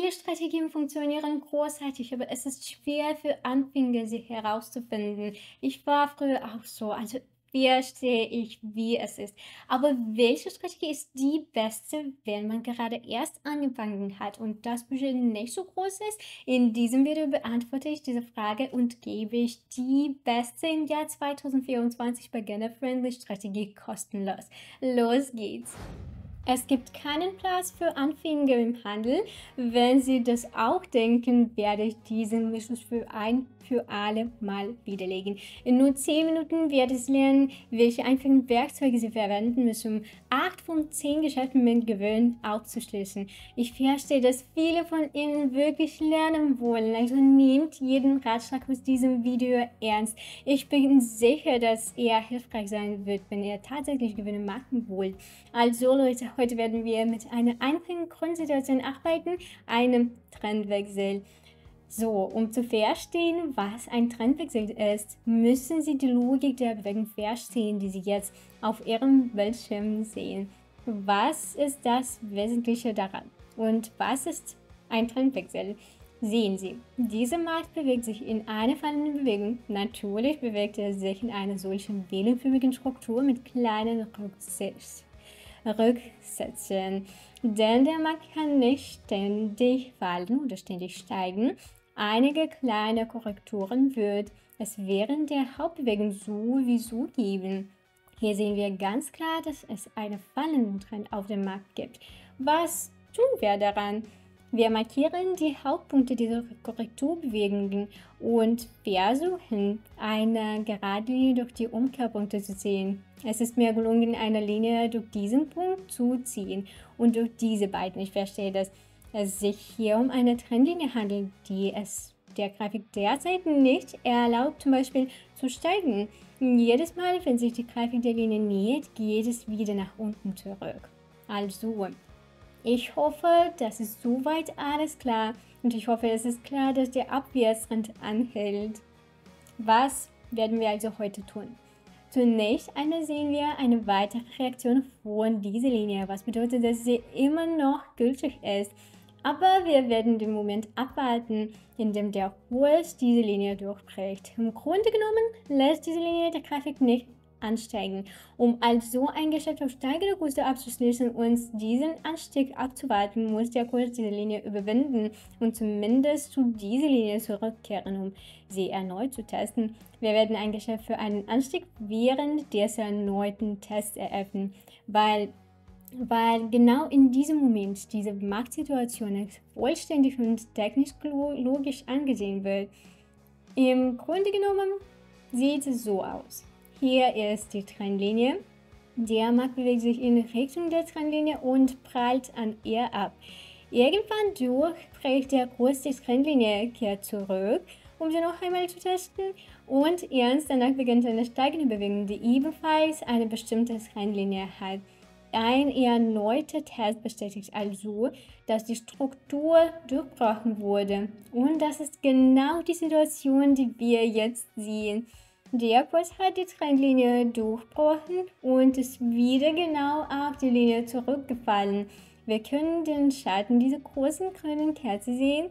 Viele Strategien funktionieren großartig, aber es ist schwer für Anfänger, sie herauszufinden. Ich war früher auch so, also verstehe ich, wie es ist. Aber welche Strategie ist die beste, wenn man gerade erst angefangen hat und das Budget nicht so groß ist? In diesem Video beantworte ich diese Frage und gebe ich die beste im Jahr 2024 Beginner-Friendly Strategie kostenlos. Los geht's! Es gibt keinen Platz für Anfänger im Handel. Wenn Sie das auch denken, werde ich diesen Mythos für alle Mal widerlegen. In nur 10 Minuten wird es lernen, welche einfachen Werkzeuge Sie verwenden müssen, um 8 von 10 Geschäften mit Gewinn aufzuschließen. Ich verstehe, dass viele von Ihnen wirklich lernen wollen, also nehmt jeden Ratschlag aus diesem Video ernst. Ich bin sicher, dass er hilfreich sein wird, wenn ihr tatsächlich Gewinne machen wollt. Also Leute, heute werden wir mit einer einfachen Grundsituation arbeiten, einem Trendwechsel. So, um zu verstehen, was ein Trendwechsel ist, müssen Sie die Logik der Bewegung verstehen, die Sie jetzt auf Ihrem Bildschirm sehen. Was ist das Wesentliche daran? Und was ist ein Trendwechsel? Sehen Sie, dieser Markt bewegt sich in einer fallenden Bewegung. Natürlich bewegt er sich in einer solchen wellenförmigen Struktur mit kleinen Rücksätzen, denn der Markt kann nicht ständig fallen oder ständig steigen. Einige kleine Korrekturen wird es während der Hauptbewegung sowieso geben. Hier sehen wir ganz klar, dass es einen fallenden Trend auf dem Markt gibt. Was tun wir daran? Wir markieren die Hauptpunkte dieser Korrekturbewegungen und versuchen, eine gerade Linie durch die Umkehrpunkte zu ziehen. Es ist mir gelungen, eine Linie durch diesen Punkt zu ziehen und durch diese beiden. Ich verstehe, dass es sich hier um eine Trendlinie handelt, die es der Grafik derzeit nicht erlaubt, zum Beispiel zu steigen. Jedes Mal, wenn sich die Grafik der Linie nähert, geht es wieder nach unten zurück. Also, ich hoffe, das ist soweit alles klar und ich hoffe, es ist klar, dass der Abwärtstrend anhält. Was werden wir also heute tun? Zunächst einmal sehen wir eine weitere Reaktion von dieser Linie, was bedeutet, dass sie immer noch gültig ist. Aber wir werden den Moment abwarten, in dem der Kurs diese Linie durchbricht. Im Grunde genommen lässt diese Linie der Grafik nicht ansteigen. Um also ein Geschäft auf steigende Kurse abzuschließen und diesen Anstieg abzuwarten, muss der Kurs diese Linie überwinden und zumindest zu dieser Linie zurückkehren, um sie erneut zu testen. Wir werden ein Geschäft für einen Anstieg während des erneuten Tests eröffnen, weil genau in diesem Moment diese Marktsituation als vollständig und technisch logisch angesehen wird. Im Grunde genommen sieht es so aus. Hier ist die Trendlinie. Der Markt bewegt sich in Richtung der Trendlinie und prallt an ihr ab. Irgendwann durchbricht der Kurs die Trendlinie, kehrt zurück, um sie noch einmal zu testen, und erst danach beginnt eine steigende Bewegung, die ebenfalls eine bestimmte Trendlinie hat. Ein erneuter Test bestätigt also, dass die Struktur durchbrochen wurde. Und das ist genau die Situation, die wir jetzt sehen. Der Kurs hat die Trendlinie durchbrochen und ist wieder genau auf die Linie zurückgefallen. Wir können den Schatten dieser großen grünen Kerze sehen.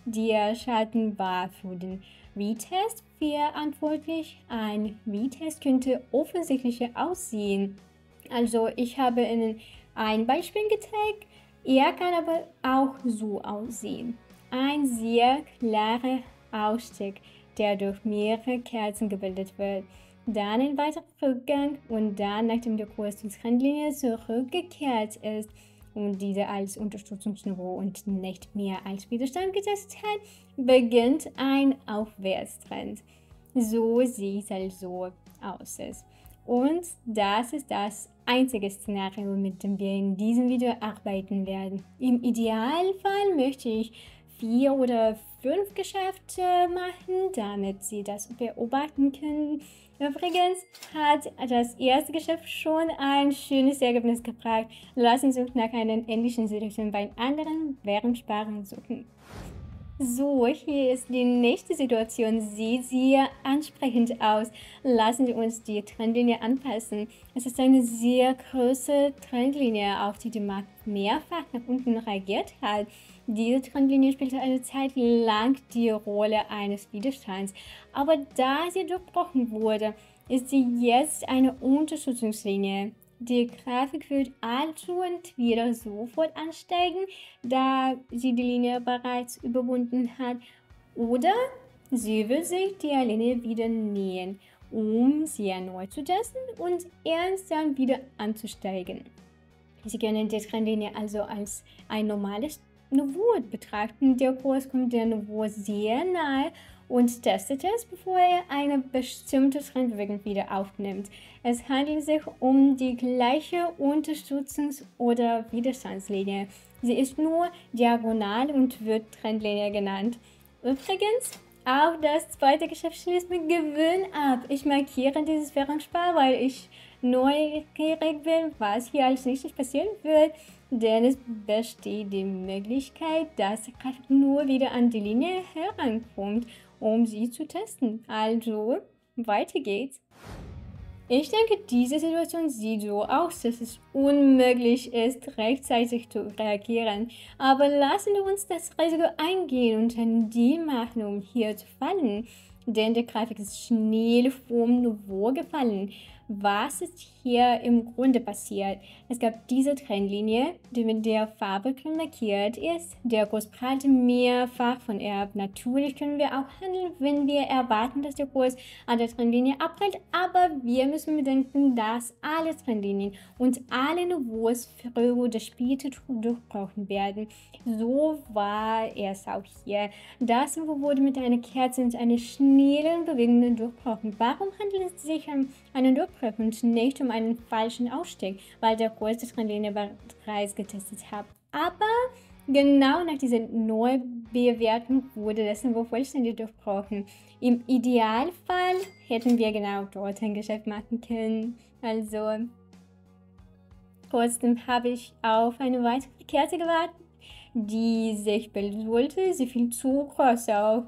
Der Schatten war für den Retest verantwortlich. Ein Retest könnte offensichtlicher aussehen. Also ich habe Ihnen ein Beispiel gezeigt. Er kann aber auch so aussehen. Ein sehr klarer Ausstieg, der durch mehrere Kerzen gebildet wird. Dann ein weiterer Rückgang und dann, nachdem der Kurs die Trendlinie zurückgekehrt ist und diese als Unterstützungsniveau und nicht mehr als Widerstand getestet hat, beginnt ein Aufwärtstrend. So sieht es also aus. Und das ist das einzige Szenario, mit dem wir in diesem Video arbeiten werden. Im Idealfall möchte ich 4 oder 5 Geschäfte machen, damit Sie das beobachten können. Übrigens hat das erste Geschäft schon ein schönes Ergebnis gebracht. Lassen Sie uns nach einer ähnlichen Situation beim anderen Währungssparen suchen. So, hier ist die nächste Situation. Sieht sehr ansprechend aus. Lassen Sie uns die Trendlinie anpassen. Es ist eine sehr große Trendlinie, auf die der Markt mehrfach nach unten reagiert hat. Diese Trendlinie spielte eine Zeit lang die Rolle eines Widerstands, aber da sie durchbrochen wurde, ist sie jetzt eine Unterstützungslinie. Die Grafik wird also entweder sofort ansteigen, da sie die Linie bereits überwunden hat, oder sie wird sich der Linie wieder nähern, um sie erneut zu testen und erst dann wieder anzusteigen. Sie können die Trendlinie also als ein normales Niveau betrachten. Der Kurs kommt der Niveau sehr nahe und testet es, bevor er eine bestimmte Trendbewegung wieder aufnimmt. Es handelt sich um die gleiche Unterstützungs- oder Widerstandslinie. Sie ist nur diagonal und wird Trendlinie genannt. Übrigens, auch das zweite Geschäft schließt mit Gewinn ab. Ich markiere dieses Währungspaar, weil ich neugierig bin, was hier als nächstes passieren wird, denn es besteht die Möglichkeit, dass der Grafik nur wieder an die Linie herankommt, um sie zu testen. Also, weiter geht's. Ich denke, diese Situation sieht so aus, dass es unmöglich ist, rechtzeitig zu reagieren. Aber lassen wir uns das Risiko eingehen und einen Deal machen, um hier zu fallen. Denn der Grafik ist schnell vom Niveau gefallen. Was ist hier im Grunde passiert? Es gab diese Trennlinie, die mit der Farbe grün markiert ist. Der Kurs prallte mehrfach von ihr ab. Natürlich können wir auch handeln, wenn wir erwarten, dass der Kurs an der Trennlinie abprallt, aber wir müssen bedenken, dass alle Trennlinien und alle Niveaus früher oder später durchbrochen werden. So war es auch hier. Das Niveau wurde mit einer Kerze und einer schnellen Bewegung durchbrochen. Warum handelt es sich um einen Durchbruch und nicht um einen falschen Ausstieg, weil der Kurs die Trendlinie bereits getestet hat? Aber genau nach dieser Neubewertung wurde das Niveau vollständig durchbrochen. Im Idealfall hätten wir genau dort ein Geschäft machen können. Also, trotzdem habe ich auf eine weitere Kerze gewartet, die sich bilden wollte. Sie fiel zu groß auf.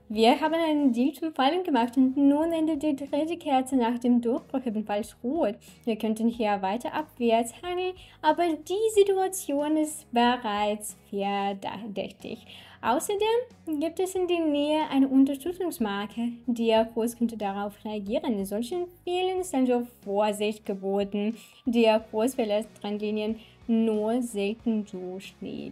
Wir haben einen Deal zum Fallen gemacht und nun endet die dritte Kerze nach dem Durchbruch ebenfalls rot. Wir könnten hier weiter abwärts hangeln, aber die Situation ist bereits verdächtig. Außerdem gibt es in der Nähe eine Unterstützungsmarke. Der Kurs könnte darauf reagieren. In solchen Fällen ist also Vorsicht geboten. Der Kurs verlässt Trendlinien nur selten so schnell.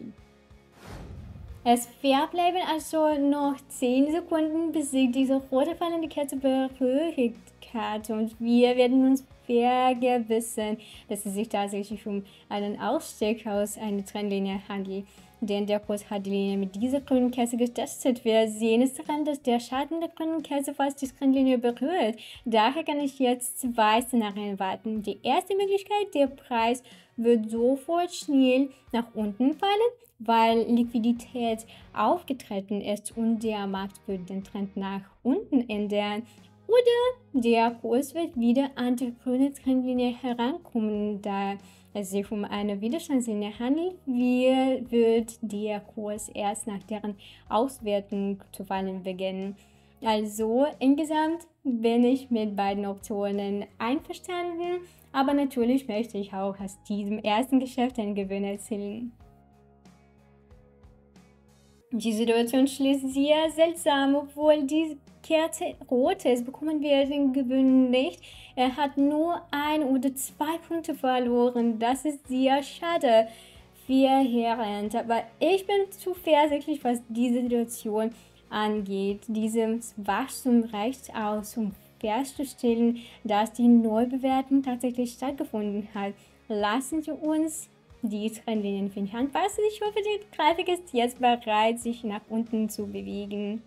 Es verbleiben also noch 10 Sekunden, bis sich diese rote fallende Kerze berührt hat und wir werden uns vergewissern, dass es sich tatsächlich um einen Ausstieg aus einer Trendlinie handelt. Denn der Kurs hat die Linie mit dieser grünen Kerze getestet. Wir sehen es daran, dass der Schatten der grünen Kerze fast die Trendlinie berührt. Daher kann ich jetzt 2 Szenarien warten. Die erste Möglichkeit, der Preis wird sofort schnell nach unten fallen, weil Liquidität aufgetreten ist und der Markt wird den Trend nach unten ändern. Oder der Kurs wird wieder an die grüne Trendlinie herankommen, da es sich um eine Widerstandslinie handelt, wird der Kurs erst nach deren Auswertung zu fallen beginnen. Also insgesamt bin ich mit beiden Optionen einverstanden, aber natürlich möchte ich auch aus diesem ersten Geschäft einen Gewinn erzielen. Die Situation schließt sehr seltsam, obwohl die Kerze rot ist, bekommen wir den Gewinn nicht. Er hat nur 1 oder 2 Punkte verloren. Das ist sehr schade. Verheerend. Aber ich bin zuversichtlich, was diese Situation angeht. Dieses Wachstum reicht aus, um festzustellen, dass die Neubewertung tatsächlich stattgefunden hat. Lassen Sie uns die Trendlinien für die Hand passen. Ich hoffe, die Grafik ist jetzt bereit, sich nach unten zu bewegen.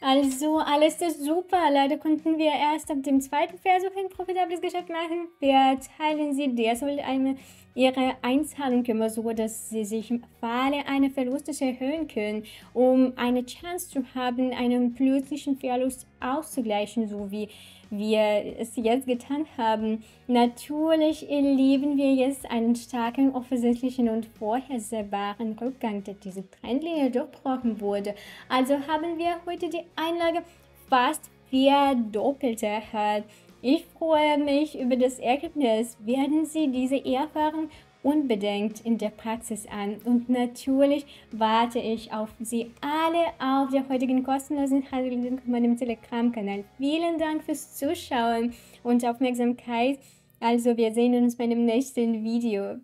Also, alles ist super. Leider konnten wir erst ab dem zweiten Versuch ein profitables Geschäft machen. Verteilen Sie derzeit Ihre Einzahlung immer so, dass Sie sich im Falle eines Verlustes erhöhen können, um eine Chance zu haben, einen plötzlichen Verlust auszugleichen, so wie wir es jetzt getan haben. Natürlich erleben wir jetzt einen starken, offensichtlichen und vorhersehbaren Rückgang, der diese Trendlinie durchbrochen wurde. Also haben wir heute die Einlage fast verdoppelt erhöht. Ich freue mich über das Ergebnis. Wenden Sie diese Erfahrung unbedingt in der Praxis an. Und natürlich warte ich auf Sie alle auf der heutigen kostenlosen Handlung auf meinem Telegram-Kanal. Vielen Dank fürs Zuschauen und Aufmerksamkeit. Also wir sehen uns bei dem nächsten Video.